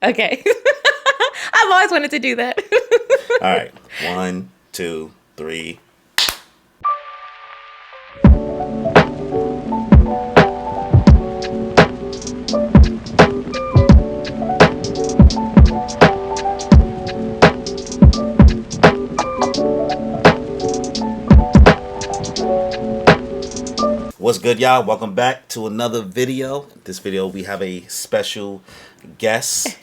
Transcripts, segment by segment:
Okay. I've always wanted to do that. All right. 1, 2, 3. What's good, y'all? Welcome back to another video. This video we have a special guest,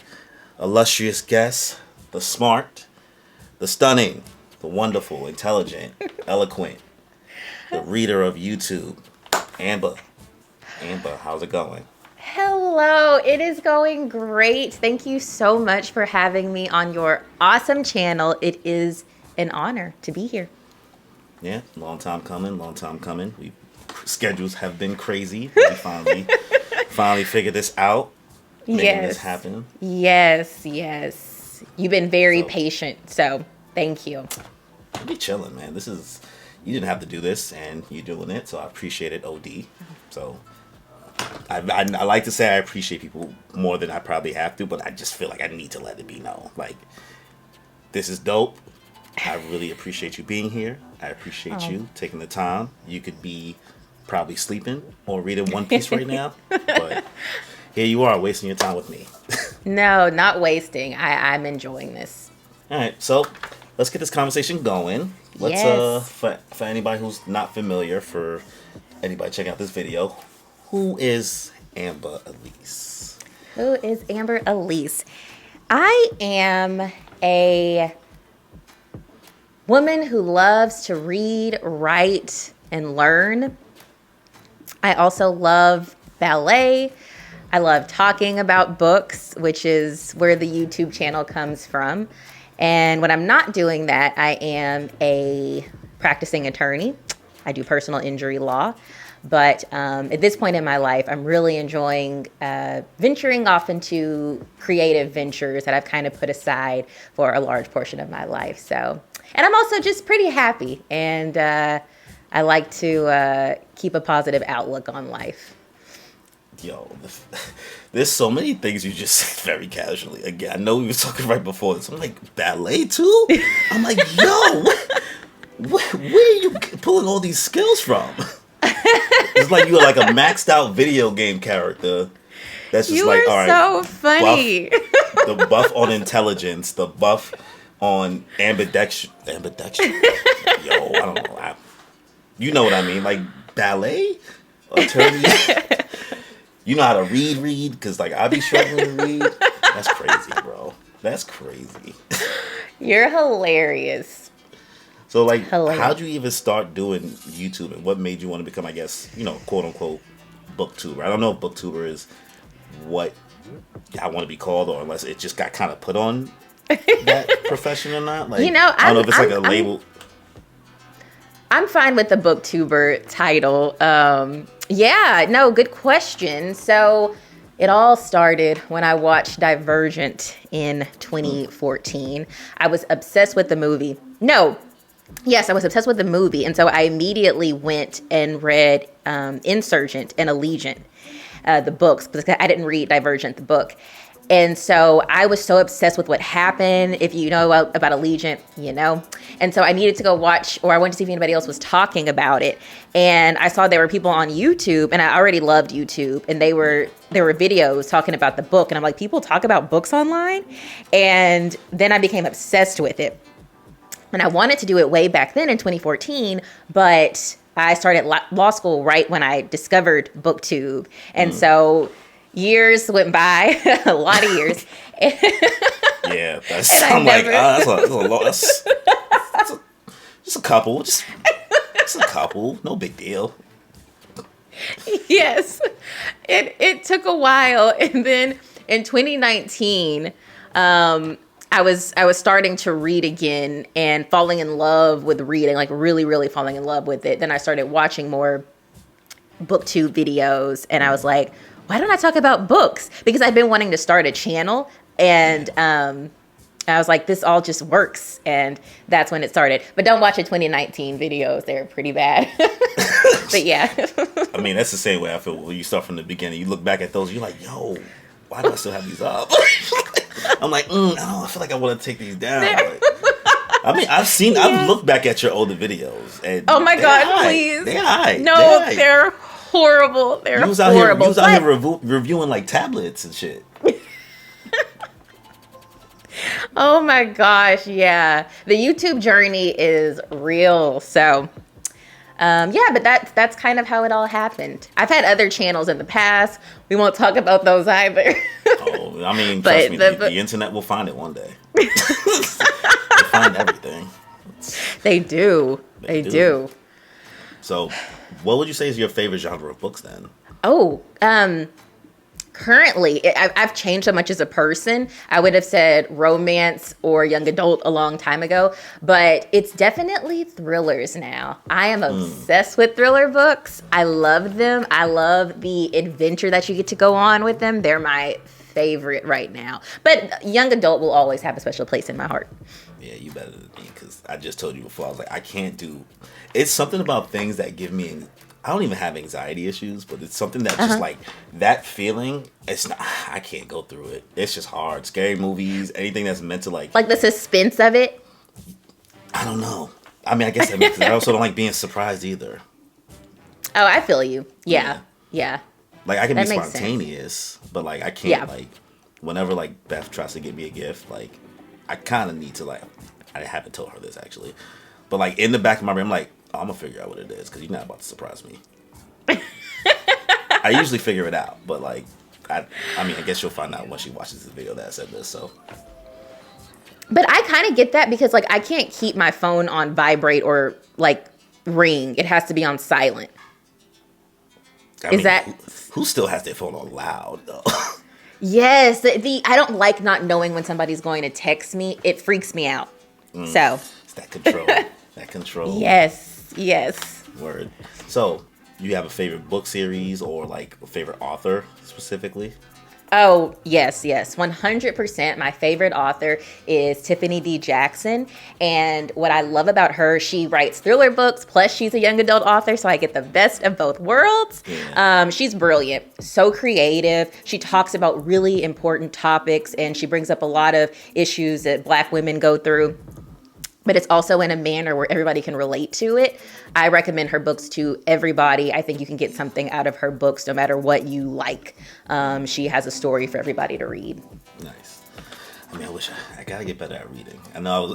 illustrious guest, the smart, the stunning, the wonderful, intelligent, eloquent, the reader of YouTube, Amber. Amber, how's it going? Hello, it is going great. Thank you so much for having me on your awesome channel. It is an honor to be here. Yeah, long time coming, long time coming. Schedules have been crazy. We finally figured this out. Making this happen. Yes. You've been very patient, so thank you. I'll be chilling, man. You didn't have to do this, and you're doing it, so I appreciate it, OD. So I like to say I appreciate people more than I probably have to, but I just feel like I need to let it be known. Like, this is dope. I really appreciate you being here. I appreciate you taking the time. You could be probably sleeping or reading One Piece right now, but here you are wasting your time with me. No, not wasting. I'm enjoying this. All right, so let's get this conversation going. Let's for anybody who's not familiar, for anybody checking out this video, who is Amber Alise? Who is Amber Alise? I am a woman who loves to read, write, and learn. I also love ballet. I love talking about books, which is where the YouTube channel comes from. And when I'm not doing that, I am a practicing attorney. I do personal injury law. But at this point in my life, I'm really enjoying venturing off into creative ventures that I've kind of put aside for a large portion of my life. And I'm also just pretty happy. And I like to keep a positive outlook on life. Yo, there's so many things you just said very casually. Again, I know we were talking right before this. I'm like, ballet too? I'm like, yo, where are you pulling all these skills from? It's like you're like a maxed out video game character. That's just all right. So funny. The buff on intelligence, the buff on ambidextrous. Yo, I don't know. You know what I mean? Like ballet, attorney. You know how to read? Because like I be struggling to read. That's crazy, bro. That's crazy. You're hilarious. So like, how'd you even start doing YouTube, and what made you want to become, I guess, quote unquote, booktuber? I don't know if booktuber is what I want to be called, or unless it just got kind of put on that profession or not. Like, I don't know if it's like a label. I'm fine with the booktuber title. Good question. So it all started when I watched Divergent in 2014. I was obsessed with the movie. Yes, I was obsessed with the movie. And so I immediately went and read Insurgent and Allegiant, the books, because I didn't read Divergent, the book. And so I was so obsessed with what happened. If you know about Allegiant, you know. And so I needed to go watch, or I wanted to see if anybody else was talking about it. And I saw there were people on YouTube, and I already loved YouTube. And there were videos talking about the book. And I'm like, people talk about books online? And then I became obsessed with it. And I wanted to do it way back then in 2014, but I started law school right when I discovered booktube. And so years went by, a lot of years. Yeah, that's a lot. That's just a couple. Just a couple. No big deal. Yes. It took a while. And then in 2019, I was starting to read again and falling in love with reading, like really, really falling in love with it. Then I started watching more booktube videos, and I was like, why don't I talk about books? Because I've been wanting to start a channel, and I was like, this all just works. And that's when it started. But don't watch the 2019 videos. They're pretty bad. But yeah. I mean, that's the same way I feel when you start from the beginning. You look back at those, you're like, yo, why do I still have these up? I'm like, I feel like I want to take these down. I mean, I've looked back at your older videos, and oh my God, please, they're high. No, they're horrible. They're horrible. You was out here reviewing like tablets and shit. Oh my gosh, yeah. The YouTube journey is real. So, but that's kind of how it all happened. I've had other channels in the past. We won't talk about those either. Oh, I mean, trust me, the internet will find it one day. They find everything. They do. They do. So, what would you say is your favorite genre of books then? Oh, currently, I've changed so much as a person. I would have said romance or young adult a long time ago, but it's definitely thrillers now. I am obsessed with thriller books. I love them. I love the adventure that you get to go on with them. They're my favorite right now. But young adult will always have a special place in my heart. Yeah, you better than me, because I just told you before, I was like, I can't do... It's something about things that give me... I don't even have anxiety issues, but it's something that's just like that feeling. It's not. I can't go through it. It's just hard. Scary movies, anything that's meant to like the suspense of it. I don't know. I mean, I guess that makes sense. I also don't like being surprised either. Oh, I feel you. Yeah. Like I can be spontaneous, but like I can't like whenever like Beth tries to give me a gift, like I kind of need to like. I haven't told her this actually, but like in the back of my brain, I'm like. I'm gonna figure out what it is because you're not about to surprise me. I usually figure it out, but like, I mean, I guess you'll find out once she watches the video that I said this. So, but I kind of get that because like I can't keep my phone on vibrate or like ring. It has to be on silent. Who still has their phone on loud though? Yes, I don't like not knowing when somebody's going to text me. It freaks me out. So it's that control. That control. Yes. Word. So, you have a favorite book series or like a favorite author specifically? Oh, yes. 100%. My favorite author is Tiffany D. Jackson. And what I love about her, she writes thriller books, plus she's a young adult author, so I get the best of both worlds. Yeah. She's brilliant, so creative. She talks about really important topics, and she brings up a lot of issues that Black women go through. But it's also in a manner where everybody can relate to it. I recommend her books to everybody. I think you can get something out of her books no matter what you like. She has a story for everybody to read. Nice. I mean, I gotta get better at reading. I know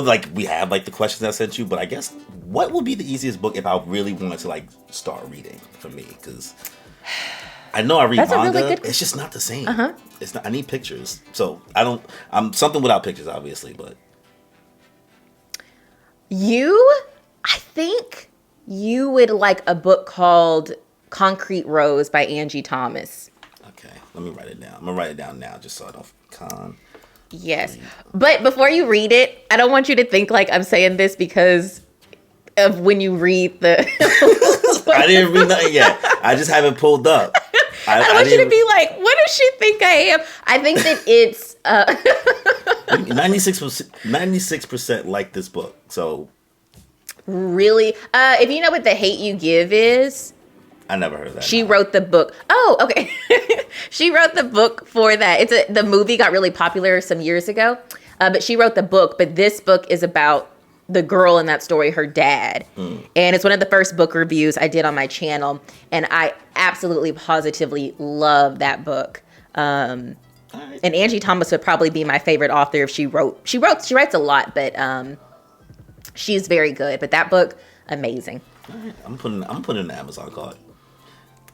like we have like the questions I sent you, but I guess what would be the easiest book if I really wanted to like start reading for me? Because I know I read manga. Really it's just not the same. It's not. I need pictures. So I'm something without pictures, obviously, but. I think you would like a book called Concrete Rose by Angie Thomas. Okay, let me write it down. I'm going to write it down now just so I don't... Yes, but before you read it, I don't want you to think like I'm saying this because of when you read the... I didn't read nothing yet. I just haven't pulled up. I want you to be like, what does she think I am? I think that it's... 96% like this book, so... Really? If you know what The Hate You Give is... I never heard of that. She wrote the book. Oh, okay. She wrote the book for that. The movie got really popular some years ago, but she wrote the book. But this book is about the girl in that story, her dad. And it's one of the first book reviews I did on my channel. And I absolutely, positively love that book. And Angie Thomas would probably be my favorite author if she writes a lot, but she's very good. But that book, amazing. All right. I'm putting it in the Amazon cart.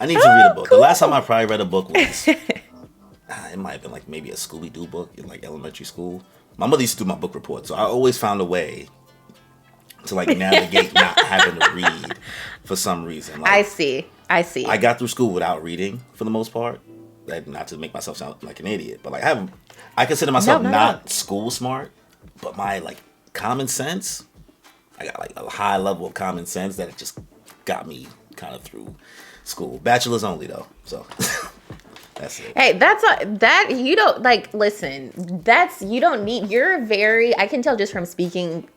I need to read a book. Cool. The last time I probably read a book was it might have been like maybe a Scooby-Doo book in like elementary school. My mother used to do my book report, so I always found a way to like navigate not having to read for some reason. Like, I see. I got through school without reading for the most part. Not to make myself sound like an idiot, but like I consider myself not school smart, but my like common sense, I got like a high level of common sense that it just got me kind of through school. Bachelor's only though, so that's it. Hey, that you don't like. Listen, you don't need. You're very. I can tell just from speaking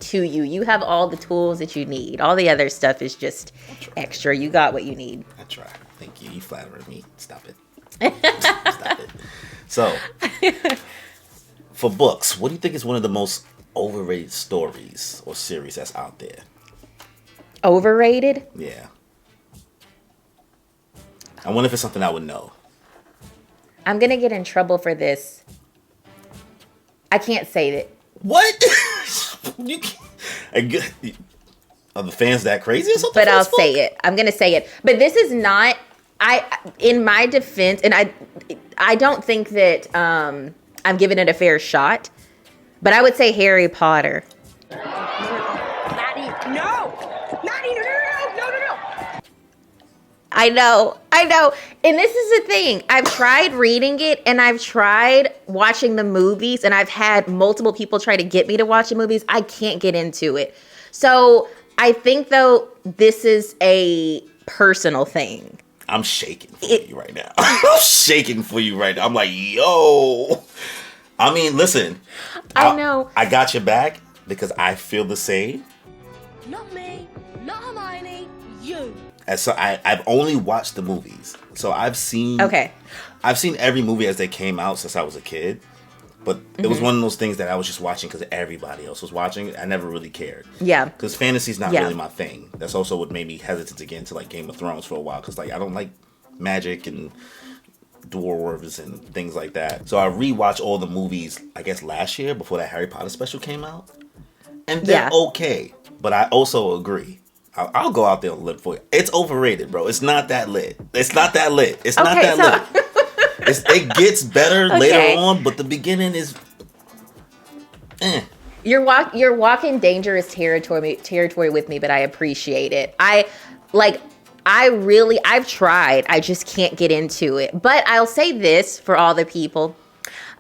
to you. You have all the tools that you need. All the other stuff is just extra. You got what you need. I try. Thank you. You flattering me. Stop it. Stop it. So, for books, what do you think is one of the most overrated stories or series that's out there? Overrated? Yeah. I wonder if it's something I would know. I'm going to get in trouble for this. I can't say it. What? You can't, are the fans that crazy or something? But I'll say it. I'm going to say it. But this is not, in my defense, and I don't think that I'm giving it a fair shot, but I would say Harry Potter. Maddie, no! Maddie, no. I know. And this is the thing. I've tried reading it and I've tried watching the movies, and I've had multiple people try to get me to watch the movies. I can't get into it. So I think, though, this is a personal thing. I'm shaking for you right now. I'm shaking for you right now. I'm like, yo. I mean, listen. I know. I got your back because I feel the same. Not me, not Hermione, you. And so I've only watched the movies. So I've seen every movie as they came out since I was a kid. But it was one of those things that I was just watching because everybody else was watching. I never really cared. Yeah. Because fantasy's not really my thing. That's also what made me hesitant to get into like Game of Thrones for a while. Because like I don't like magic and dwarves and things like that. So I rewatched all the movies, I guess last year before that Harry Potter special came out. And they're okay. But I also agree. I'll go out there and lip for you. It's overrated, bro. It's not that lit. It's not that lit. It gets better later on, but the beginning is. You're walking dangerous territory with me, but I appreciate it. I've tried. I just can't get into it. But I'll say this for all the people.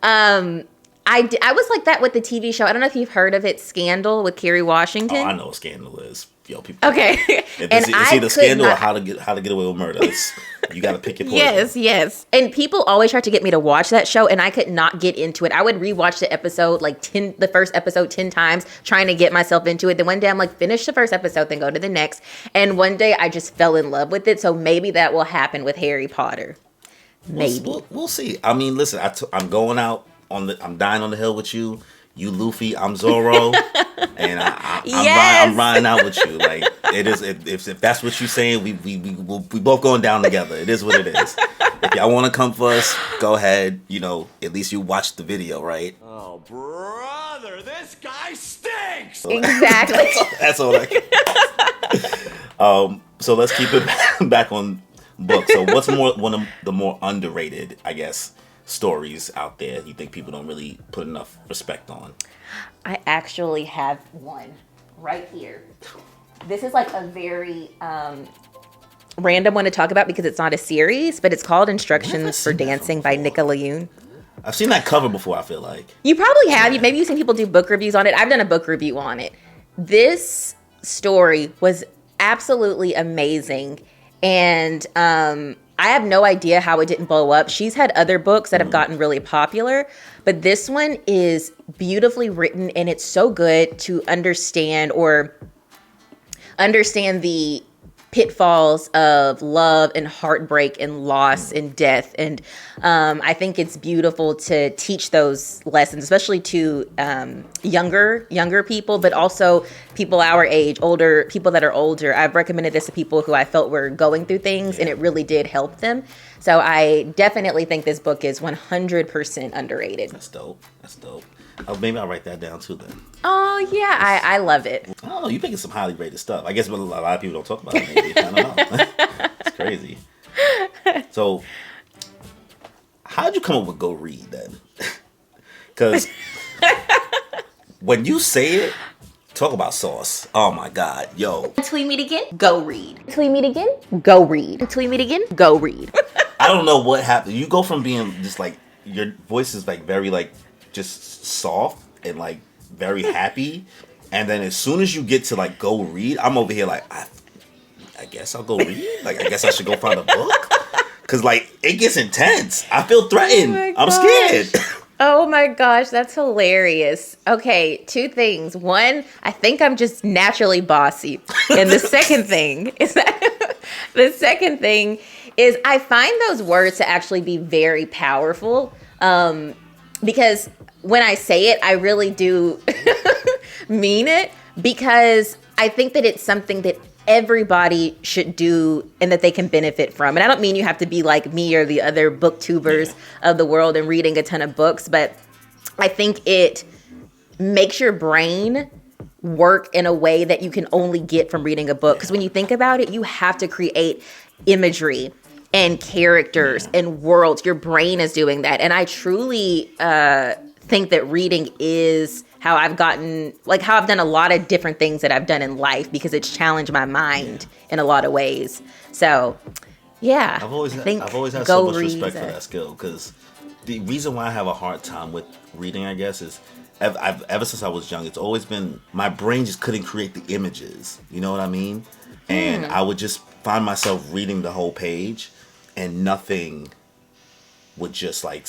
I was like that with the TV show. I don't know if you've heard of it, Scandal with Kerry Washington. Oh, I know what Scandal is. Yo, people. Okay. It's either Scandal or How to Get Away with Murder. You got to pick your poison. Yes. And people always try to get me to watch that show, and I could not get into it. I would rewatch the first episode 10 times, trying to get myself into it. Then one day I'm like, finish the first episode, then go to the next. And one day I just fell in love with it. So maybe that will happen with Harry Potter. Maybe. We'll see. I mean, listen, I'm going out I'm dying on the hill with you. You Luffy, I'm Zoro, and I'm riding out with you. Like it is. If that's what you're saying, we both going down together. It is what it is. If y'all want to come for us, go ahead. You know, at least you watched the video, right? Oh, brother, this guy stinks. Exactly. That's all I can. So let's keep it back on books. So what's one of the more underrated, I guess, stories out there you think people don't really put enough respect on? I actually have one right here. This is like a very random one to talk about because it's not a series, but it's called Instructions for Dancing by Nicola Yoon. I've seen that cover before, I feel like. You probably have. Yeah. Maybe you've seen people do book reviews on it. I've done a book review on it. This story was absolutely amazing. And I have no idea how it didn't blow up. She's had other books that have gotten really popular, but this one is beautifully written, and it's so good to understand the pitfalls of love and heartbreak and loss and death. And I think it's beautiful to teach those lessons, especially to younger people, but also people our age, people that are older. I've recommended this to people who I felt were going through things, and it really did help them. So I definitely think this book is 100% underrated. That's dope. Oh, maybe I'll write that down too then. Oh, yeah. I love it. Oh, you're picking some highly rated stuff. I guess a lot of people don't talk about it, maybe. I don't know. It's crazy. So, how'd you come up with Go Read then? Because when you say it, talk about sauce. Oh my God. Yo. Tweet me again. Go read. Tweet me again. Go read. Tweet me again. Go read. I don't know what happened. You go from being just like, your voice is like very like, just soft and like very happy, and then as soon as you get to like Go Read, I'm over here like I guess I'll go read. Like I guess I should go find a book because like it gets intense. I feel threatened. I'm scared. Oh my gosh, that's hilarious. Okay, two things. One, I think I'm just naturally bossy, and the second thing is I find those words to actually be very powerful because when I say it, I really do mean it, because I think that it's something that everybody should do and that they can benefit from. And I don't mean you have to be like me or the other booktubers of the world and reading a ton of books, but I think it makes your brain work in a way that you can only get from reading a book. Because when you think about it, you have to create imagery and characters and worlds. Your brain is doing that. And I truly think that reading is how I've done a lot of different things that I've done in life, because it's challenged my mind in a lot of ways. So, yeah. I've always had so much respect for that skill, because the reason why I have a hard time with reading, I guess, is ever since I was young, it's always been my brain just couldn't create the images. You know what I mean? And I would just find myself reading the whole page, and nothing would just like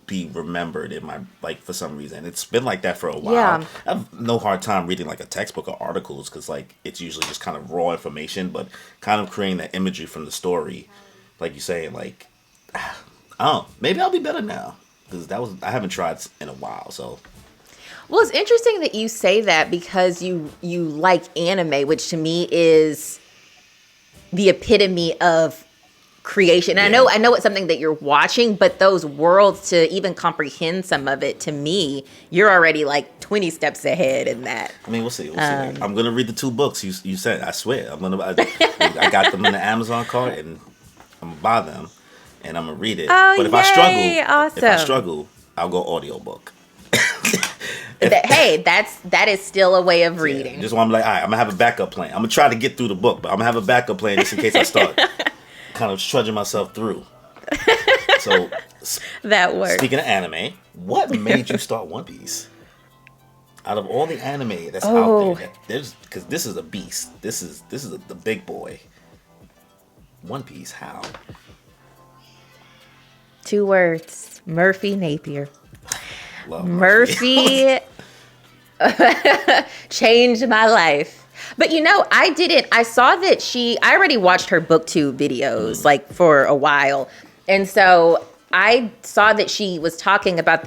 be remembered in my, like, for some reason. It's been like that for a while. Yeah. I have no hard time reading like a textbook or articles, because like it's usually just kind of raw information, but kind of creating that imagery from the story, like you say, like, I don't know, maybe I'll be better now, because I haven't tried in a while. So well, it's interesting that you say that, because you like anime, which to me is the epitome of creation. And I know it's something that you're watching, but those worlds, to even comprehend some of it, to me, you're already like 20 steps ahead in that. I mean, we'll see. I'm gonna read the 2 books you said. I swear, I got them in the Amazon cart, and I'm gonna buy them, and I'm gonna read it. Oh, but if I struggle, I'll go audiobook. That is still a way of reading. Yeah, just want to be like, all right, I'm gonna have a backup plan. I'm gonna try to get through the book, but I'm gonna have a backup plan just in case I start kind of trudging myself through. So that works. Speaking of anime, what made you start One Piece? Out of all the anime that's out there, because this is a beast. This is the big boy. One Piece, how? 2 words: Murphy Napier. Love Murphy changed my life. But I saw that I already watched her booktube videos like for a while. And so I saw that she was talking about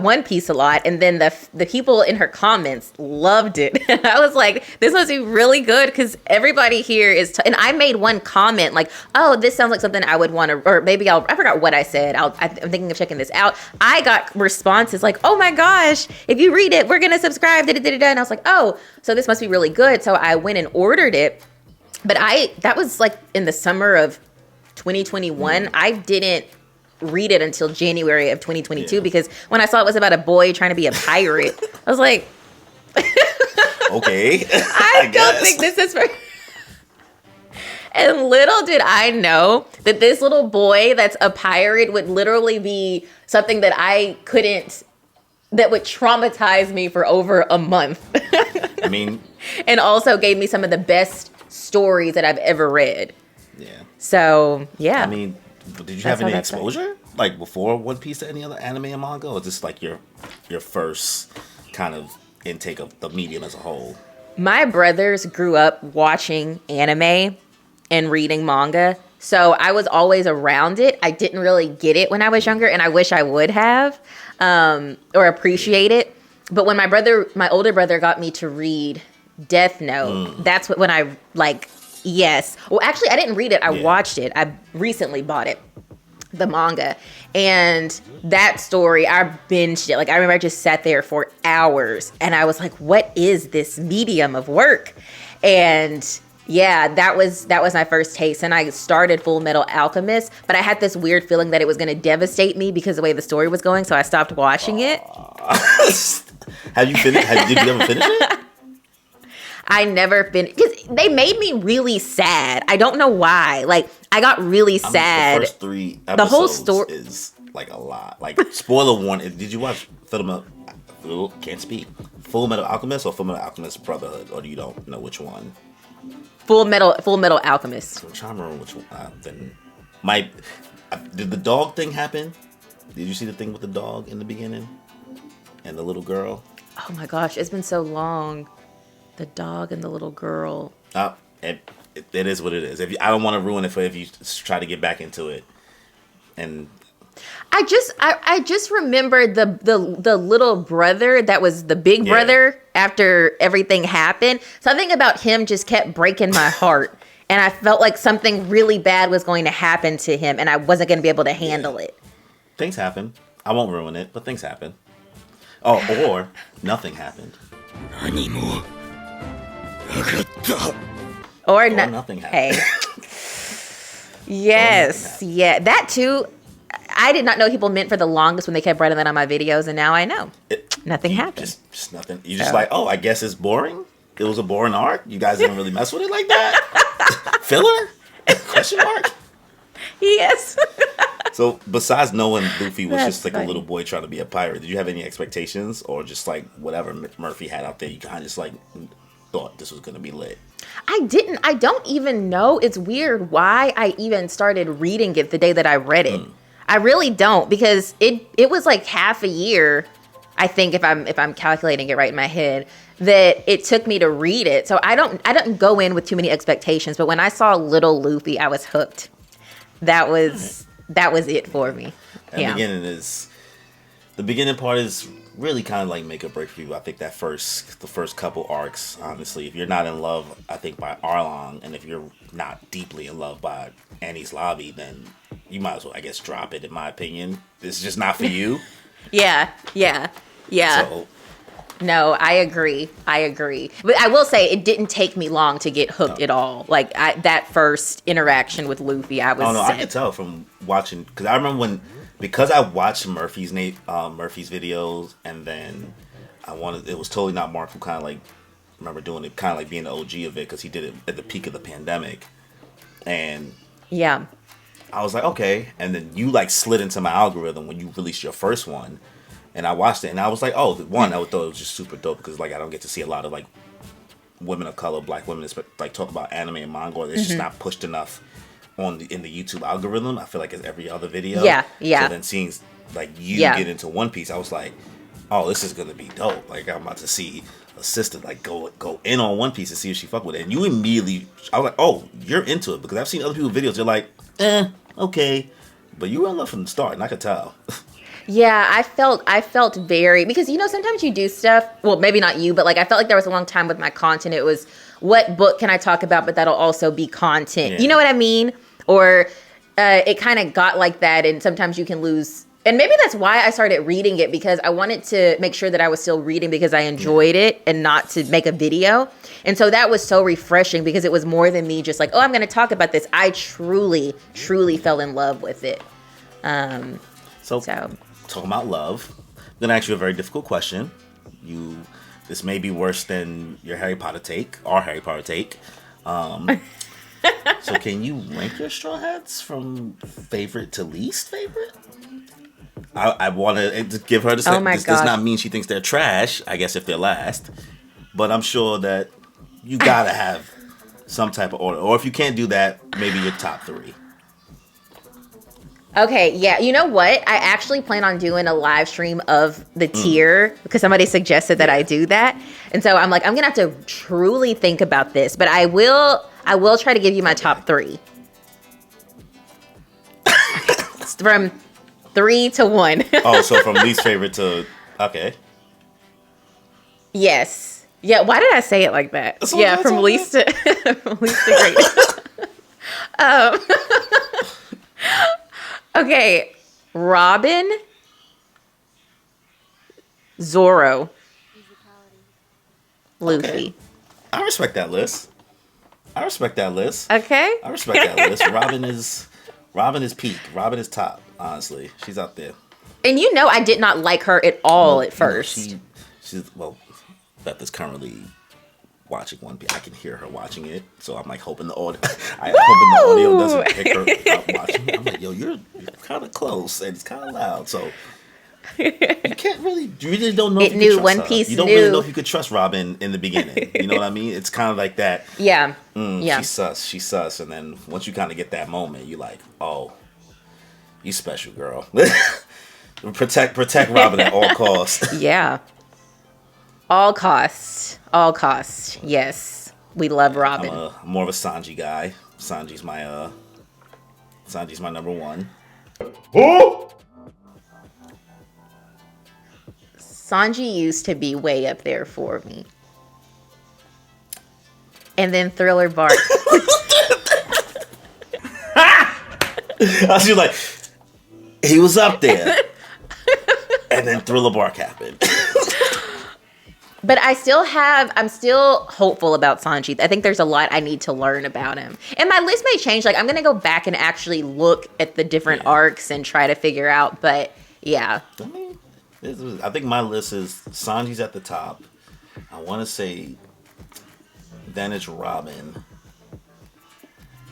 One Piece a lot, and then the people in her comments loved it. I was like, this must be really good, because everybody here is and I made one comment like, oh, this sounds like something I would want to, or maybe I forgot what I said. I'm thinking of checking this out. I got responses like, oh my gosh, if you read it, we're gonna subscribe, and I was like, oh, so this must be really good. So I went and ordered it, but that was like in the summer of 2021. I didn't read it until January of 2022, because when I saw it was about a boy trying to be a pirate, I was like, okay. I don't think this is for. And little did I know that this little boy that's a pirate would literally be something that that would traumatize me for over a month. I mean, and also gave me some of the best stories that I've ever read. Yeah. So, yeah. I mean, did you have any exposure like before One Piece to any other anime and manga, or just like your first kind of intake of the medium as a whole? My brothers grew up watching anime and reading manga, so I was always around it. I didn't really get it when I was younger, and I wish I would have or appreciate it. But when my older brother got me to read Death Note, that's when I like. Yes. Well, actually, I didn't read it. I watched it. I recently bought it, the manga. And that story, I binged it. Like, I remember I just sat there for hours. And I was like, what is this medium of work? And yeah, that was my first taste. And I started Full Metal Alchemist. But I had this weird feeling that it was going to devastate me because of the way the story was going. So I stopped watching it. Have you finished? Did you ever finish it? I never finished, because they made me really sad. I don't know why. Like, I got really sad. The first 3 episodes the whole story is like a lot. Like, spoiler warning. Did you watch Full Metal Alchemist or Full Metal Alchemist Brotherhood, or you don't know which one? Full Metal Alchemist. I'm trying to remember which one. Did the dog thing happen? Did you see the thing with the dog in the beginning and the little girl? Oh my gosh, it's been so long. The dog and the little girl. It is what it is. I don't want to ruin it for if you try to get back into it. And I just remembered the little brother that was the big brother after everything happened. Something about him just kept breaking my heart. And I felt like something really bad was going to happen to him and I wasn't going to be able to handle it. Things happen. I won't ruin it, but things happen. Oh, or nothing happened. Or nothing happened. Hey. Yes. Yeah. That too. I did not know people meant for the longest when they kept writing that on my videos, and now I know. Nothing happened. Just nothing. You just like, oh, I guess it's boring. It was a boring arc. You guys didn't really mess with it like that. Filler? Question mark? Yes. So besides knowing Luffy was That's just like funny. a little boy trying to be a pirate, did you have any expectations, or just like whatever Murphy had out there, you kind of just like thought this was gonna be lit? I didn't. I don't even know. It's weird why I even started reading it the day that I read it. I really don't, because it was like half a year, I think, if I'm calculating it right in my head, that it took me to read it. So I didn't go in with too many expectations, but when I saw Little Luffy, I was hooked. That was it for me. And the beginning part is really kind of like make or break for you. I think the first couple arcs, honestly, if you're not in love, I think, by Arlong, and if you're not deeply in love by Annie's Lobby, then you might as well, I guess, drop it, in my opinion. It's just not for you. Yeah. So, No, I agree. But I will say it didn't take me long to get hooked at all. Like that first interaction with Luffy, I was I could tell from watching, because I remember because I watched Murphy's videos, and then it was totally not Mark who kind of like remember doing it, kind of like being the OG of it, because he did it at the peak of the pandemic, and yeah. I was like, okay, and then you like slid into my algorithm when you released your first one. And I watched it, and I was like, oh, I thought it was just super dope, because like I don't get to see a lot of like women of color, black women, like talk about anime and manga. It's just not pushed enough in the YouTube algorithm. I feel like it's every other video. Yeah. So then seeing like you get into One Piece, I was like, oh, this is gonna be dope. Like I'm about to see a sister like go in on One Piece and see if she fuck with it. And you immediately, I was like, oh, you're into it, because I've seen other people's videos. They're like, okay, but you were in love from the start, and I could tell. Yeah, I felt very, because sometimes you do stuff, well, maybe not you, but like I felt like there was a long time with my content. It was, what book can I talk about, but that'll also be content. Yeah. You know what I mean? Or it kind of got like that, and sometimes you can lose. And maybe that's why I started reading it, because I wanted to make sure that I was still reading because I enjoyed it and not to make a video. And so that was so refreshing, because it was more than me just like, oh, I'm going to talk about this. I truly, truly fell in love with it. So talking about love, I'm going to ask you a very difficult question. This may be worse than your Harry Potter take, our Harry Potter take. So can you rank your Straw Hats from favorite to least favorite? I want to give her this. Oh my this does God. not mean she thinks they're trash, I guess, if they're last. But I'm sure that you got to have some type of order. Or if you can't do that, maybe your top 3. Okay, yeah. You know what? I actually plan on doing a live stream of the tier, because somebody suggested that I do that. And so I'm like, I'm going to have to truly think about this, but I will try to give you my top 3. From 3 to 1. Oh, so from least favorite to, okay. Yes. Yeah, why did I say it like that? That's Yeah, what from least to great. Okay, Robin, Zoro, Luffy. Okay. I respect that list. Okay. I respect that list. Robin is peak. Robin is top, honestly. She's up there. And I did not like her at all at first. Beth is currently watching One Piece. I can hear her watching it, so I'm like hoping the audio doesn't pick her up watching it. I'm like, yo, you're kind of close, and it's kind of loud, so you really don't know if you can trust One her. Piece You don't really know if you could trust Robin in the beginning. You know what I mean? It's kind of like that. Yeah. She's sus, and then once you kind of get that moment, you're like, oh, you special, girl. protect Robin at all costs. Yeah. All costs. Yes. We love Robin. I'm more of a Sanji guy. Sanji's my number 1. Who? Sanji used to be way up there for me. And then Thriller Bark. I was just like, he was up there. And then Thriller Bark happened. But I'm still hopeful about Sanji. I think there's a lot I need to learn about him. And my list may change. Like, I'm going to go back and actually look at the different arcs and try to figure out. But, yeah. I mean, I think my list is Sanji's at the top. I want to say then it's Robin.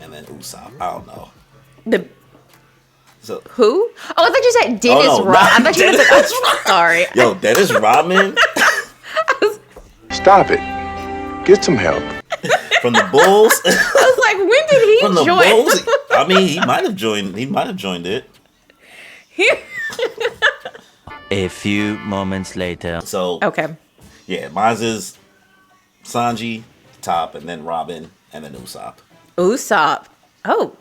And then Usopp. I don't know. So, who? Oh, I thought you said Dennis Rodman. I thought you meant sorry. Yo, Dennis Rodman? Stop it. Get some help. From the Bulls? I was like, when did he From the join? Bulls? I mean, he might have joined it. A few moments later. So, Okay. yeah, mine is Sanji, top, and then Robin, and then Usopp. Usopp. Oh,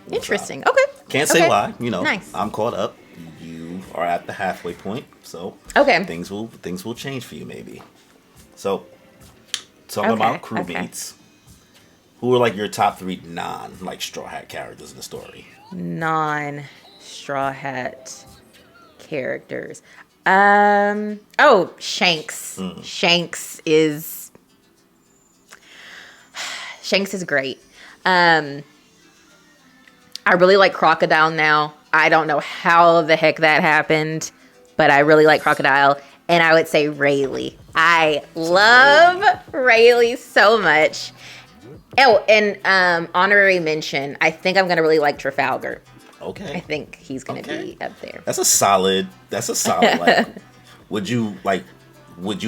interesting. Okay. Can't say why. Nice. I'm caught up. You are at the halfway point, so Okay. things will change for you maybe. So, talking about crewmates, who are like your top 3 non Straw Hat characters in the story? Non-Straw Hat characters. Shanks. Shanks is great. I really like Crocodile now. I don't know how the heck that happened, but I really like Crocodile. And I would say Rayleigh. I love Rayleigh so much. Oh, and honorary mention, I think I'm going to really like Trafalgar. Okay. I think he's going to be up there. That's a solid like, would you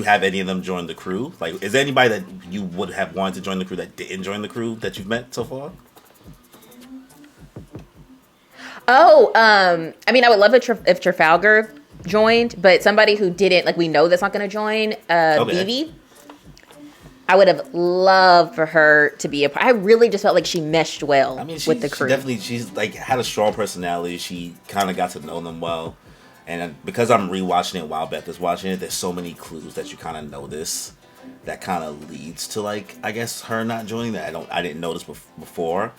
have any of them join the crew? Like, is there anybody that you would have wanted to join the crew that didn't join the crew that you've met so far? Oh, I mean, I would love it if Trafalgar joined, but somebody who didn't, like, we know that's not going to join, Vivi. I would have loved for her to be I really just felt like she meshed well with the crew. She's like had a strong personality. She kind of got to know them well. And because I'm rewatching it while Beth is watching it, there's so many clues that you kind of notice that kind of leads to, like, I guess her not joining that. I didn't notice before.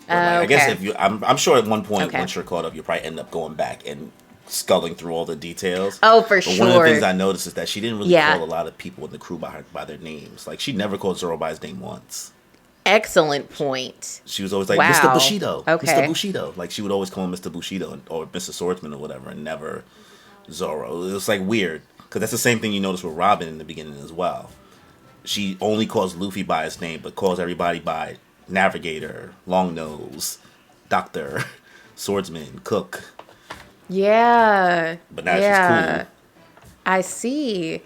But, I guess if I'm sure at one point once you're caught up, you probably end up going back and sculling through all the details. Oh, for but sure. One of the things I noticed is that she didn't really call a lot of people in the crew by their names. Like, she never called Zoro by his name once. Excellent point. She was always like, wow. Mr. Bushido. Okay. Mr. Bushido. Like, she would always call him Mr. Bushido or Mr. Swordsman or whatever, and never Zoro. It was like weird, because that's the same thing you notice with Robin in the beginning as well. She only calls Luffy by his name, but calls everybody by Navigator, Longnose, Doctor, Swordsman, Cook. Yeah. But now she's cool. I see.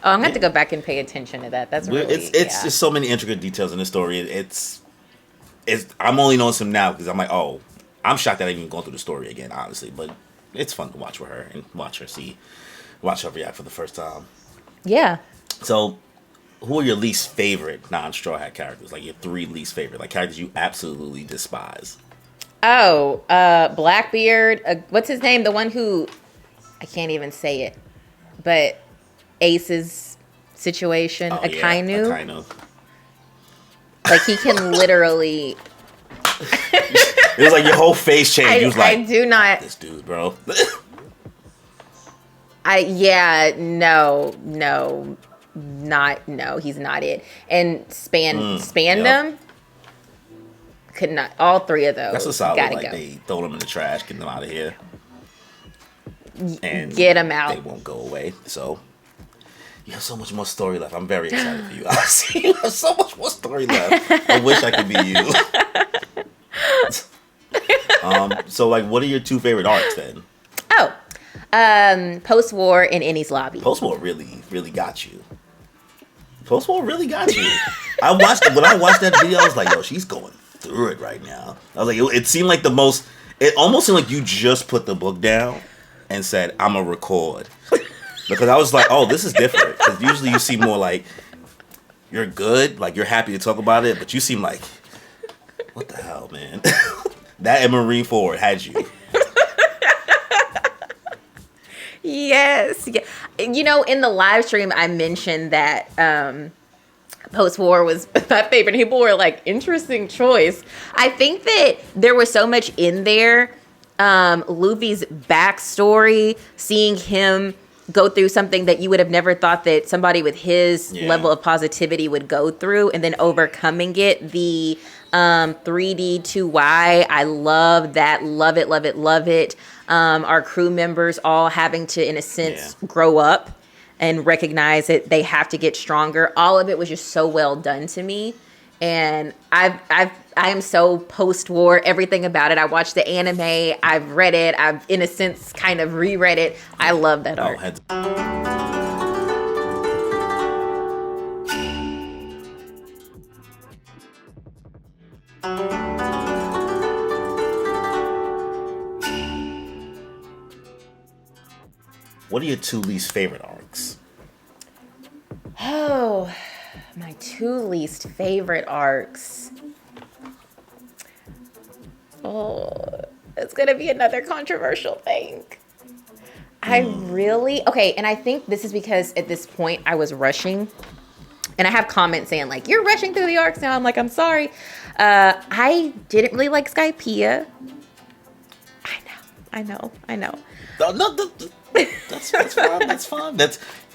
Oh, I'm going to have to go back and pay attention to that. That's really... It's just so many intricate details in the story. It's I'm only noticing now because I'm like, oh, I'm shocked that I even going through the story again, honestly. But it's fun to watch with her and watch her react for the first time. Yeah. So, who are your least favorite non-Straw Hat characters? Like, your 3 least favorite, like characters you absolutely despise. Oh, Blackbeard. What's his name? The one who, I can't even say it, but Ace's situation. Akainu. Akainu. Like, he can literally. It was like your whole face changed. You was like, I do not. This dude, bro. No, he's not it. And Spandam could not. All 3 of those. That's a solid. Gotta like, go. they throw them in the trash, get them out of here, and get them out. They won't go away. So you have so much more story left. I'm very excited for you. Honestly, you have so much more story left. I wish I could be you. So, like, what are your 2 favorite arcs then? Oh, post-war in Enies Lobby. Post-war really, really got you. Post-war really got you. When I watched that video, I was like, yo, she's going through it right now. I was like, it seemed like it almost seemed like you just put the book down and said, I'm going to record. Because I was like, oh, this is different. Because usually you seem more like, you're good, like you're happy to talk about it, but you seem like, what the hell, man? That and Marine Ford had you. Yes. Yeah. You know, in the live stream, I mentioned that post-war was my favorite. People were like, interesting choice. I think that there was so much in there. Luffy's backstory, seeing him go through something that you would have never thought that somebody with his level of positivity would go through, and then overcoming it. The 3D to Y, I love that. Love it, love it, love it. Our crew members all having to, in a sense, grow up and recognize that they have to get stronger. All of it was just so well done to me. And I am so post-war, everything about it. I watched the anime, I've read it, I've, in a sense, kind of reread it. I love that art. What are your 2 least favorite arcs? Oh, my 2 least favorite arcs. Oh, it's going to be another controversial thing. Okay, and I think this is because at this point I was rushing. And I have comments saying like, you're rushing through the arcs now. I'm like, I'm sorry. I didn't really like Skypiea. I know. No, that's fine. That's fine.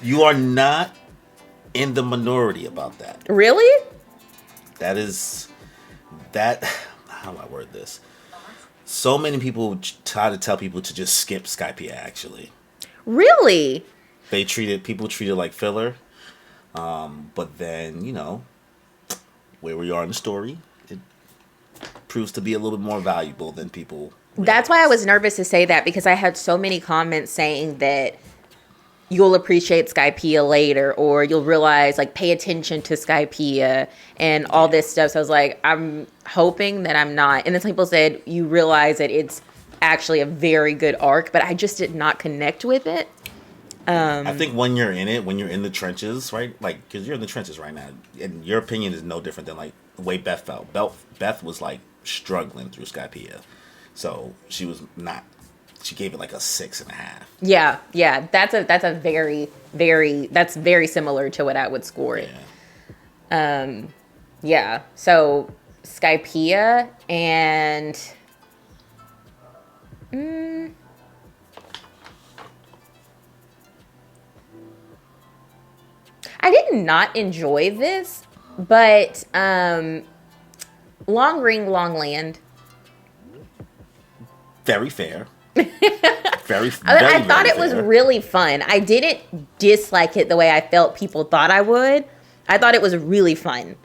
You are not in the minority about that. Really? How do I word this? So many people try to tell people to just skip Skypiea, actually. Really? People treat it like filler. But then, you know, where we are in the story, it proves to be a little bit more valuable than people realize. That's why I was nervous to say that, because I had so many comments saying that you'll appreciate Skypiea later, or you'll realize, like, pay attention to Skypiea and all this stuff. So I was like, I'm hoping that I'm not. And then some people said you realize that it's actually a very good arc, but I just did not connect with it. I think when you're in it, when you're in the trenches, right? Like, because you're in the trenches right now, and your opinion is no different than, like, the way Beth felt. Beth was, like, struggling through Skypiea. So she was not... She gave it like a 6.5. Yeah. That's a very, very, that's very similar to what I would score it. Yeah. So Skypiea and I did not enjoy this, but Long Ring, Long Land. Very fair. I thought it was really fun. I didn't dislike it the way I felt people thought I would. I thought it was really fun.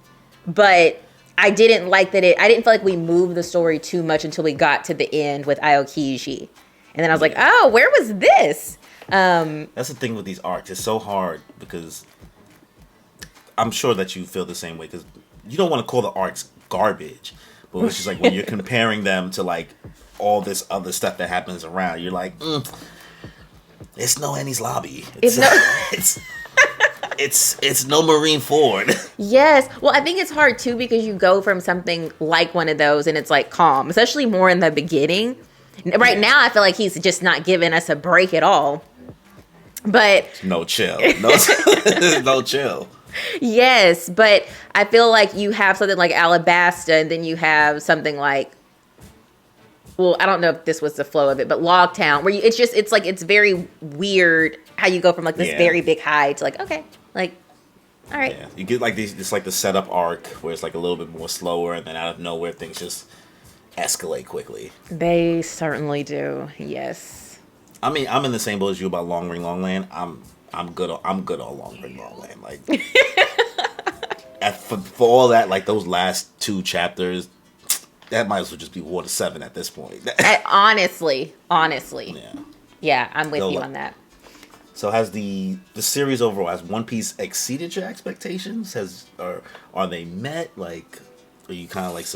But I didn't like that I didn't feel like we moved the story too much until we got to the end with Aokiji. And then I was like, oh, where was this? That's the thing with these arcs. It's so hard because I'm sure that you feel the same way, because you don't want to call the arcs garbage. But it's just like when you're comparing them to like all this other stuff that happens around, you're like, it's no Annie's Lobby. It's no Marine Ford. Yes. Well, I think it's hard too, because you go from something like one of those and it's like calm, especially more in the beginning. Right now, I feel like he's just not giving us a break at all. But no chill. No chill. Yes, but I feel like you have something like Alabasta, and then you have something like, well, I don't know if this was the flow of it, but Logtown, where it's very weird how you go from like this very big high to like, okay, like, all right. Yeah, you get like it's like the setup arc where it's like a little bit more slower, and then out of nowhere things just escalate quickly. They certainly do. Yes. I mean, I'm in the same boat as you about Long Ring Long Land. I'm good on Long Ring Long Land. Like, for all that, like those last 2 chapters, that might as well just be Water 7 at this point. Yeah. Honestly. Yeah, I'm with you on that. So has the series overall, has One Piece exceeded your expectations? Are they met? Like, are you kind of like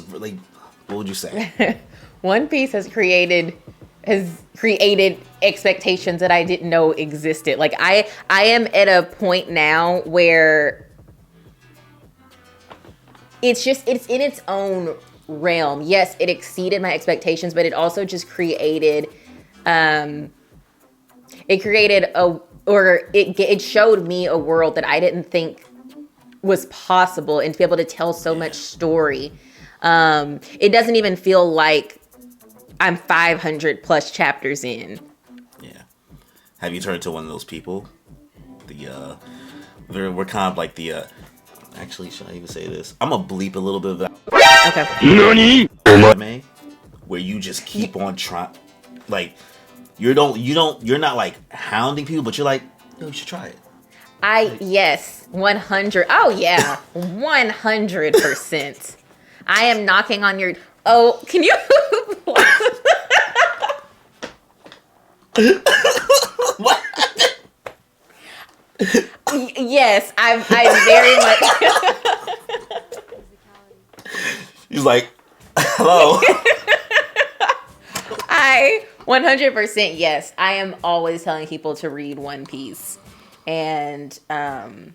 what would you say? One Piece has created expectations that I didn't know existed. Like I am at a point now where it's in its own realm. Yes, it exceeded my expectations, but it also just created it created it showed me a world that I didn't think was possible, and to be able to tell so much story. It doesn't even feel like I'm 500 plus chapters in. Yeah. Have you turned to one of those people? We're kind of like the, actually, should I even say this? I'm gonna bleep a little bit of that. Okay. Anime, where you just keep on trying, like, you're not like hounding people, but you're like, yo, you should try it. Yes, 100. Oh yeah, 100%. I am knocking on your. Oh, can you? What? Yes, I very much. He's like, hello. I 100% yes. I am always telling people to read One Piece, and I'm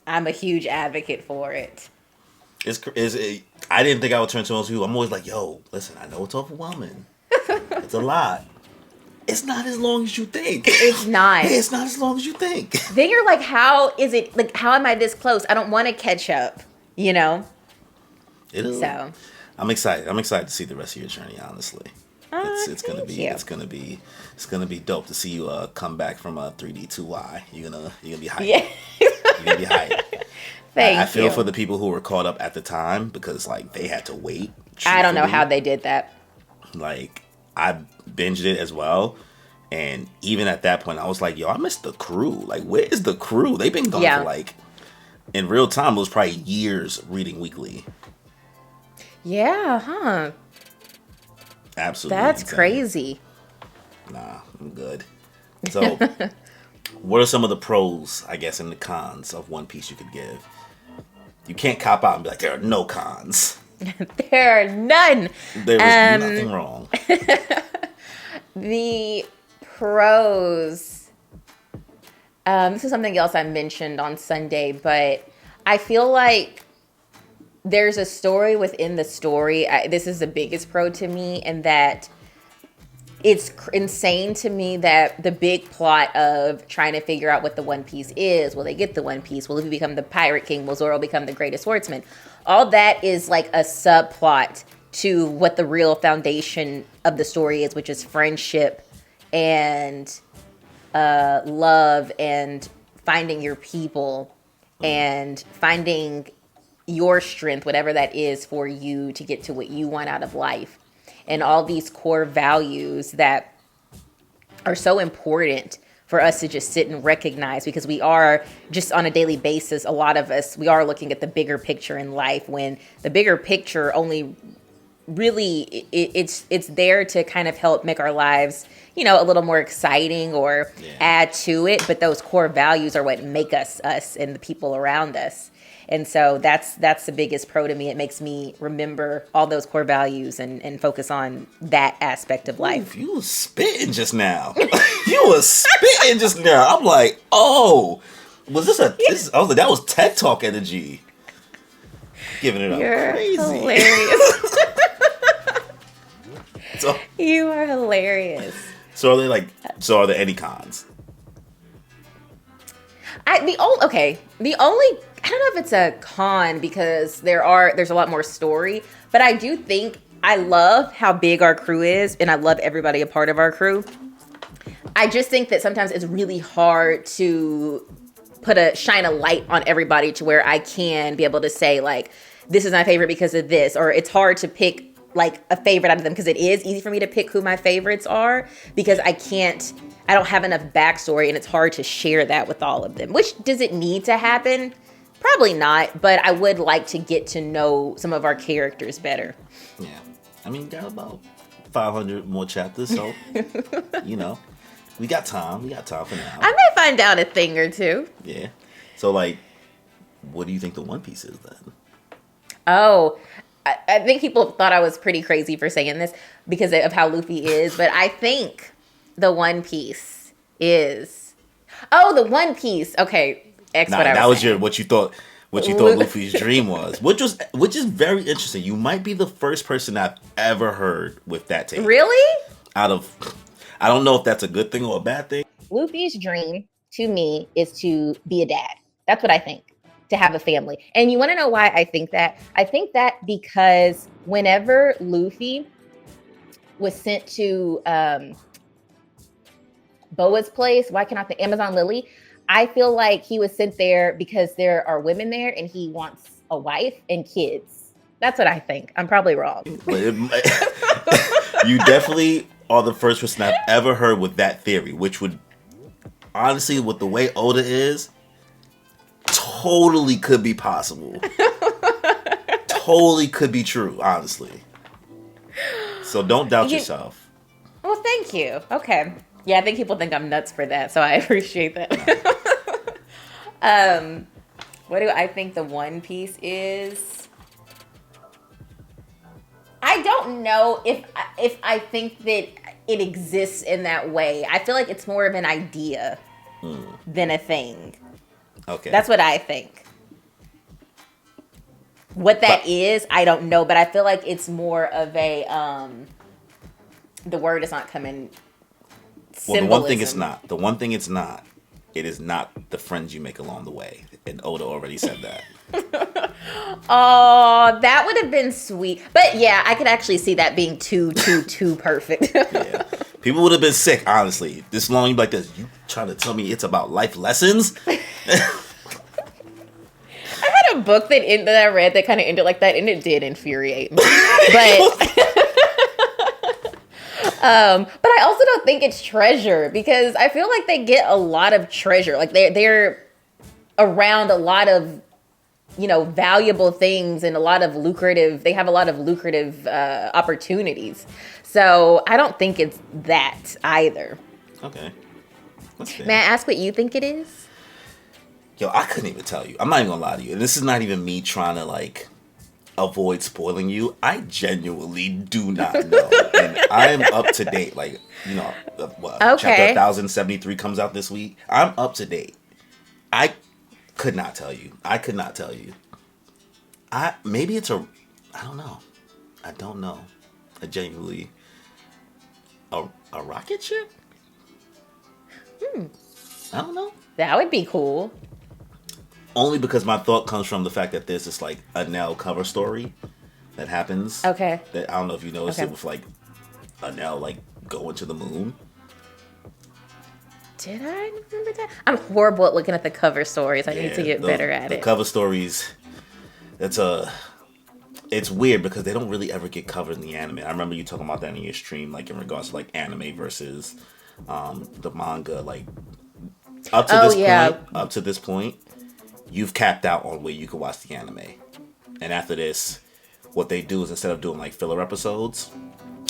a huge advocate for it. I didn't think I would turn to those people. I'm always like, yo, listen, I know it's overwhelming. It's a lot. It's not as long as you think. It's not. Yeah, it's not as long as you think. Then you're like, how is it? Like, how am I this close? I don't want to catch up. You know. It is. So. I'm excited. I'm excited to see the rest of your journey. Honestly, it's gonna be dope to see you come back from a 3D 2Y. You're gonna be hyped. Yeah. You're gonna be hyped. I feel for the people who were caught up at the time because like they had to wait. I don't know how they did that. Like I binged it as well, and even at that point, I was like, "Yo, I missed the crew. Like, where is the crew? They've been gone for like in real time. It was probably years reading weekly." Yeah, huh? Absolutely, that's insane. Crazy. Nah, I'm good. So, what are some of the pros, I guess, and the cons of One Piece you could give? You can't cop out and be like, there are no cons. There are none. There is nothing wrong. The pros. This is something else I mentioned on Sunday, but I feel like there's a story within the story. This is the biggest pro to me, and that it's insane to me that the big plot of trying to figure out what the One Piece is, will they get the One Piece? Will Luffy become the Pirate King? Will Zoro become the greatest swordsman? All that is like a subplot to what the real foundation of the story is, which is friendship and love and finding your people and finding your strength, whatever that is for you to get to what you want out of life. And all these core values that are so important for us to just sit and recognize, because we are just on a daily basis, a lot of us, we are looking at the bigger picture in life, when the bigger picture only really, it's there to kind of help make our lives, you know, a little more exciting or add to it. But those core values are what make us and the people around us. And so that's the biggest pro to me. It makes me remember all those core values and focus on that aspect of life. Ooh, you was spitting just now. You was spitting just now. I'm like, oh, was this I was like, that was TED Talk energy. Giving it up. You're crazy. Hilarious. So, you are hilarious. So are there any cons? The only, I don't know if it's a con, because there's a lot more story, but I do think I love how big our crew is, and I love everybody a part of our crew. I just think that sometimes it's really hard to shine a light on everybody to where I can be able to say, like, this is my favorite because of this, or it's hard to pick like a favorite out of them, because it is easy for me to pick who my favorites are, because I don't have enough backstory, and it's hard to share that with all of them. Which, does it need to happen? Probably not, but I would like to get to know some of our characters better. Yeah. I mean, got about 500 more chapters, so, you know, we got time. We got time for now. I may find out a thing or two. Yeah. So, like, what do you think the One Piece is, then? Oh, I think people thought I was pretty crazy for saying this because of how Luffy is, but I think the One Piece is... Oh, the One Piece. Okay, that was what you thought Luffy's dream was, which is very interesting. You might be the first person I've ever heard with that take. Really? Out of I don't know if that's a good thing or a bad thing. Luffy's dream to me is to be a dad. That's what I think, to have a family. And you want to know why I think that? I think that because whenever Luffy was sent to Boa's place, why cannot the Amazon Lily? I feel like he was sent there because there are women there and he wants a wife and kids. That's what I think. I'm probably wrong. You definitely are the first person I've ever heard with that theory, which would, honestly, with the way Oda is, totally could be possible. Totally could be true, honestly. So don't doubt yourself. Well, thank you. Okay. Yeah, I think people think I'm nuts for that, so I appreciate that. What do I think the One Piece is? I don't know if I think that it exists in that way. I feel like it's more of an idea than a thing. Okay. That's what I think. What that is, I don't know, but I feel like it's more of a the word is not coming. Well, the one thing it's not. The one thing it's not. It is not the friends you make along the way. And Oda already said that. Oh, that would have been sweet. But yeah, I could actually see that being too perfect. Yeah. People would have been sick, honestly. This long, you'd be like this. You trying to tell me it's about life lessons? I had a book that I read that kind of ended like that, and it did infuriate me. But I also don't think it's treasure, because I feel like they get a lot of treasure. Like they're around a lot of, valuable things and a lot of lucrative. They have a lot of lucrative opportunities. So I don't think it's that either. Okay. May I ask what you think it is? Yo, I couldn't even tell you. I'm not even gonna lie to you. And this is not even me trying to avoid spoiling you. I genuinely do not know. And I am up to date. Chapter 1073 comes out this week. I'm up to date. I could not tell you. Maybe it's I don't know. I don't know. A genuinely a rocket ship? I don't know. That would be cool. Only because my thought comes from the fact that there's this a Nell cover story that happens. Okay. That I don't know if you noticed it with a Nell going to the moon. Did I remember that? I'm horrible at looking at the cover stories. I need to get better at it. The cover stories, it's weird because they don't really ever get covered in the anime. I remember you talking about that in your stream, in regards to anime versus the manga. Up to this point, you've capped out on where you can watch the anime. And after this, what they do is instead of doing filler episodes,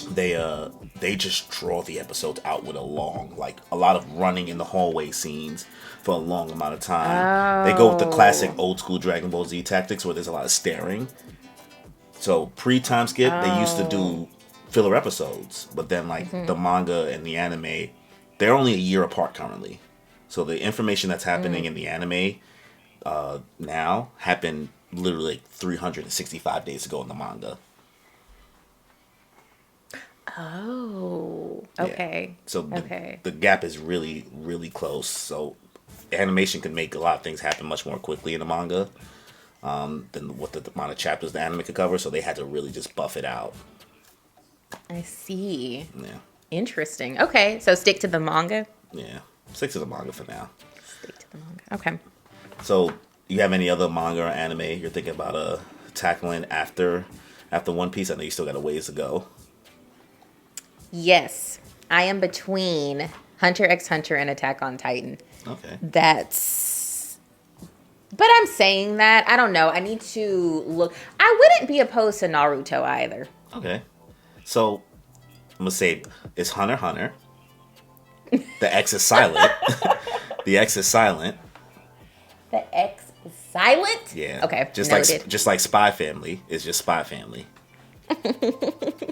they just draw the episodes out with a lot of running in the hallway scenes for a long amount of time. They go with the classic old school Dragon Ball Z tactics where there's a lot of staring. So pre-time skip, they used to do filler episodes, but then the manga and the anime, they're only a year apart currently. So the information that's happening in the anime now happened literally 365 days ago in the manga. Oh, okay. Yeah. So the gap is really, really close. So animation can make a lot of things happen much more quickly in the manga than what the amount of chapters the anime could cover. So they had to really just buff it out. I see. Yeah. Interesting. Okay, so stick to the manga? Yeah. Stick to the manga for now. Stick to the manga. Okay. So, you have any other manga or anime you're thinking about tackling after One Piece? I know you still got a ways to go. Yes. I am between Hunter x Hunter and Attack on Titan. Okay. But I'm saying that. I don't know. I need to look. I wouldn't be opposed to Naruto either. Okay. So, I'm going to say it's Hunter x Hunter. The X is silent. The X is silent. The X is silent? Yeah. Okay. Just like Spy Family. It's just Spy Family.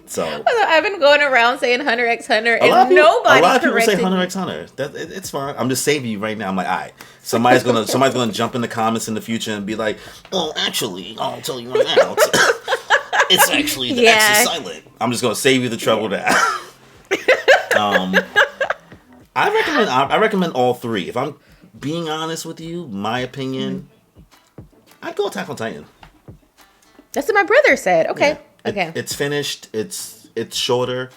So I've been going around saying Hunter x Hunter, and a lot of people say corrected Hunter me. x Hunter. It's fine. I'm just saving you right now. I'm like, all right. Somebody's gonna jump in the comments in the future and be like, oh, actually, I'll tell you right now. It's actually the X is silent. I'm just gonna save you the trouble now. I recommend all three. If I'm being honest with you, my opinion, I'd go Attack on Titan. That's what my brother said. Okay. Yeah. Okay. It's finished. It's shorter.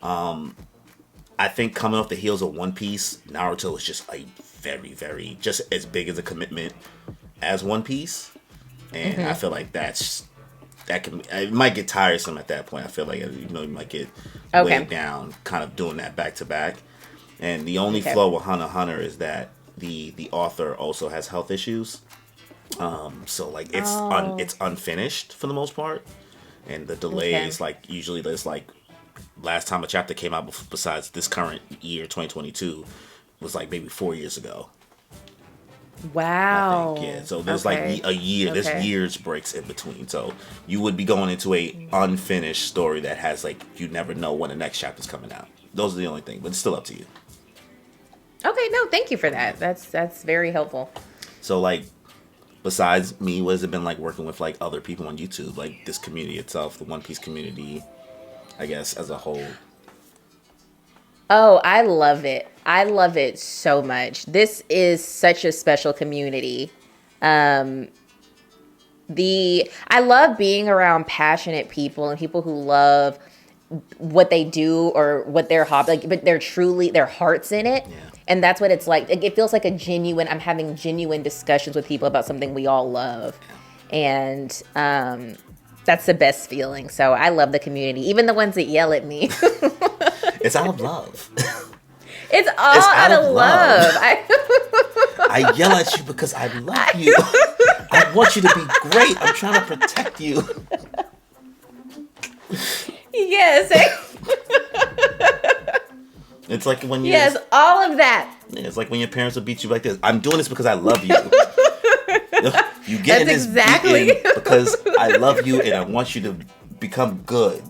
I think coming off the heels of One Piece, Naruto is just a very, very, just as big as a commitment as One Piece. And I feel like it might get tiresome at that point. I feel like, you might get weighed down kind of doing that back to back. And the only flaw with Hunter x Hunter is that the author also has health issues. So like it's unfinished for the most part. And the delays, like usually there's like last time a chapter came out besides this current year, 2022, was like maybe 4 years ago. Wow. I think, yeah. So there's like a year. There's years breaks in between. So you would be going into a unfinished story that has like you never know when the next chapter's coming out. Those are the only thing, but it's still up to you. Okay, no, thank you for that. That's very helpful. So like, besides me, what has it been like working with like other people on YouTube, like this community itself, the One Piece community, I guess as a whole? Oh, I love it. I love it so much. This is such a special community. I love being around passionate people and people who love what they do or what their hobby, like, but their heart's in it. Yeah. And that's what it's like. It feels like I'm having genuine discussions with people about something we all love. And that's the best feeling. So I love the community, even the ones that yell at me. It's out of love. It's all out of love. I yell at you because I love you. I want you to be great. I'm trying to protect you. Yes. It's like when you... Yes, all of that. Yeah, it's like when your parents will beat you like this. I'm doing this because I love you. You get in this beating because I love you and I want you to become good.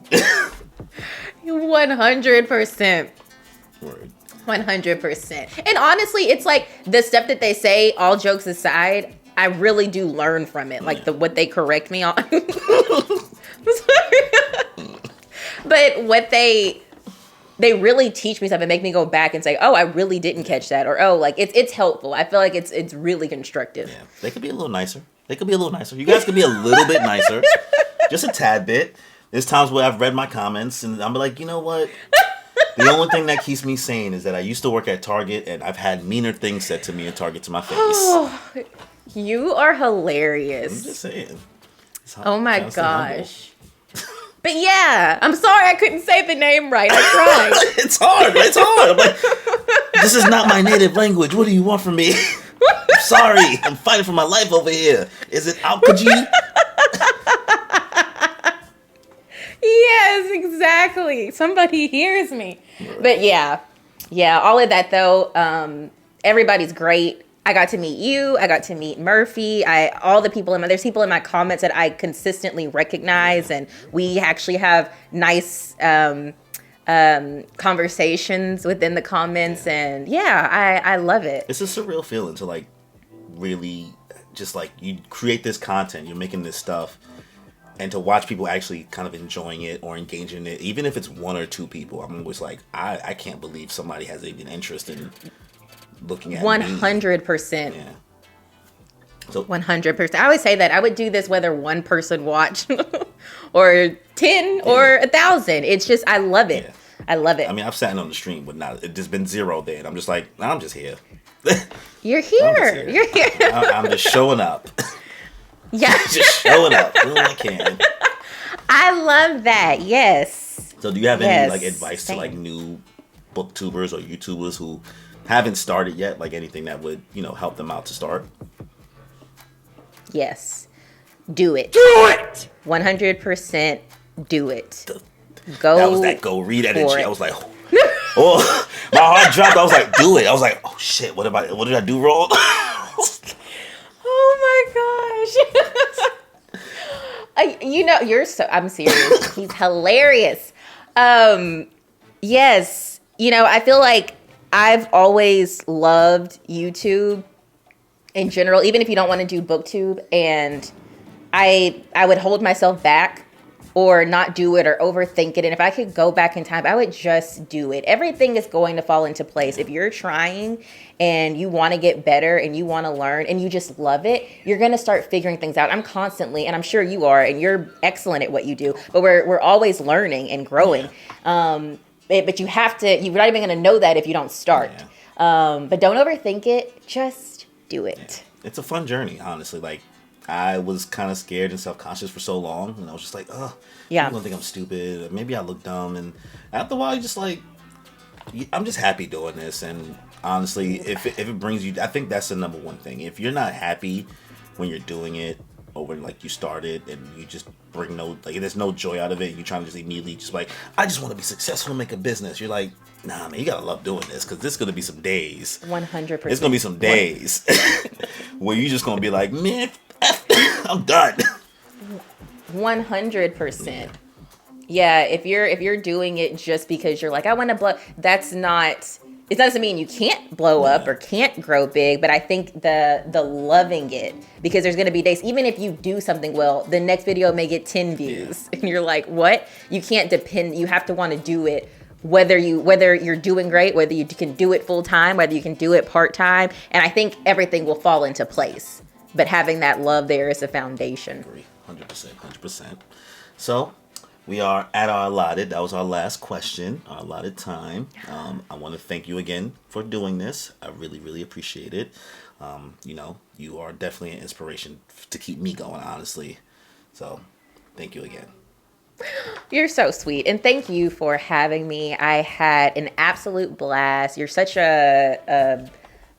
100%. Word. 100%. And honestly, it's like the stuff that they say, all jokes aside, I really do learn from it. Like what they correct me on. But what they really teach me stuff and make me go back and say, oh, I really didn't catch that. Or, oh, like it's helpful. I feel like it's really constructive. Yeah, they could be a little nicer. You guys could be a little bit nicer. Just a tad bit. There's times where I've read my comments and I'm like, you know what? The only thing that keeps me sane is that I used to work at Target and I've had meaner things said to me at Target to my face. Oh, you are hilarious. I'm just saying. Oh my gosh. But yeah, I'm sorry I couldn't say the name right. I tried. It's hard. I'm like, this is not my native language. What do you want from me? I'm sorry. I'm fighting for my life over here. Is it Aokiji? Yes, exactly. Somebody hears me. But yeah, all of that though, everybody's great. I got to meet you. I got to meet Murphy. There's people in my comments that I consistently recognize, and we actually have nice conversations within the comments. And yeah, I love it. It's a surreal feeling to like really just like you create this content, you're making this stuff, and to watch people actually kind of enjoying it or engaging in it, even if it's one or two people. I'm always like, I can't believe somebody has even interest in looking at 100%. Yeah. So 100%. I always say that I would do this whether one person watched or 10 or 1,000. It's just I love it. Yeah. I love it. I mean, I've sat in on the stream, but there's been zero there, and I'm just like, I'm just here. You're here. You're here. I'm just showing up. Yeah. Just showing up, doing what I can. I love that. Yes. So, do you have any like advice to like new booktubers or YouTubers who haven't started yet? Like anything that would help them out to start? Yes. Do it. Do it. 100% do it. That was that go read energy. I was like, oh, my heart dropped. I was like, do it. I was like, oh shit, what did I do wrong? Oh my gosh. I'm serious. He's hilarious. Yes. I feel like I've always loved YouTube in general, even if you don't want to do booktube. And I would hold myself back or not do it or overthink it. And if I could go back in time, I would just do it. Everything is going to fall into place. If you're trying and you want to get better and you want to learn and you just love it, you're going to start figuring things out. I'm constantly, and I'm sure you are, and you're excellent at what you do, but we're always learning and growing. But you have to, you're not even going to know that if you don't start. But don't overthink it. Just do it. It's a fun journey, honestly. Like, I was kind of scared and self-conscious for so long, and I was just like, oh, yeah, people don't think I'm stupid, or maybe I look dumb. And after a while, you just like, I'm just happy doing this. And honestly, if it brings you, I think that's the number one thing. If you're not happy when you're doing it, or when like you started and you just bring no, like there's no joy out of it, and you're trying to just immediately just like, I just want to be successful and make a business. You're like, nah, man, you gotta love doing this, because there's gonna be some days. 100%. There's gonna be some days where you're just gonna be like, man, I'm done. 100%. Yeah, if you're doing it just because you're like, I want to blow, that's not. It doesn't mean you can't blow up or can't grow big, but I think the loving it, because there's going to be days, even if you do something well, the next video may get 10 views, and you're like, what? You can't depend. You have to want to do it. Whether you're doing great, whether you can do it full time, whether you can do it part time, and I think everything will fall into place. But having that love there is a foundation. 100%. So we are at our allotted. That was our last question, our allotted time. I want to thank you again for doing this. I really, really appreciate it. You are definitely an inspiration to keep me going, honestly. So thank you again. You're so sweet. And thank you for having me. I had an absolute blast. You're such a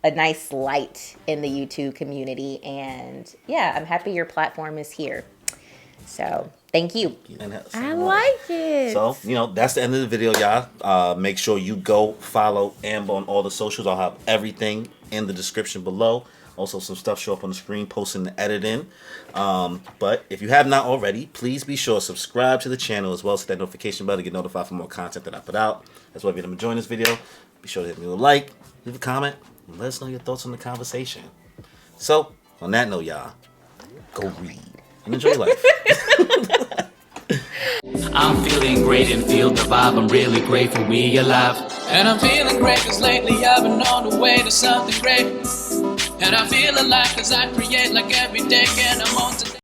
nice light in the YouTube community. And yeah, I'm happy your platform is here. So thank you. I like it. So, that's the end of the video, y'all. Make sure you go follow Amber on all the socials. I'll have everything in the description below. Also, some stuff show up on the screen, posting the editing. But if you have not already, please be sure to subscribe to the channel, as well as hit that notification bell to get notified for more content that I put out. As well, if you're enjoying this video, be sure to hit me with a like, leave a comment, and let us know your thoughts on the conversation. So, on that note, y'all, go read and enjoy life. I'm feeling great and feel the vibe. I'm really grateful we alive. And I'm feeling great cause lately I've been on the way to something great. And I feel alive cause I create like every day, and I'm on today.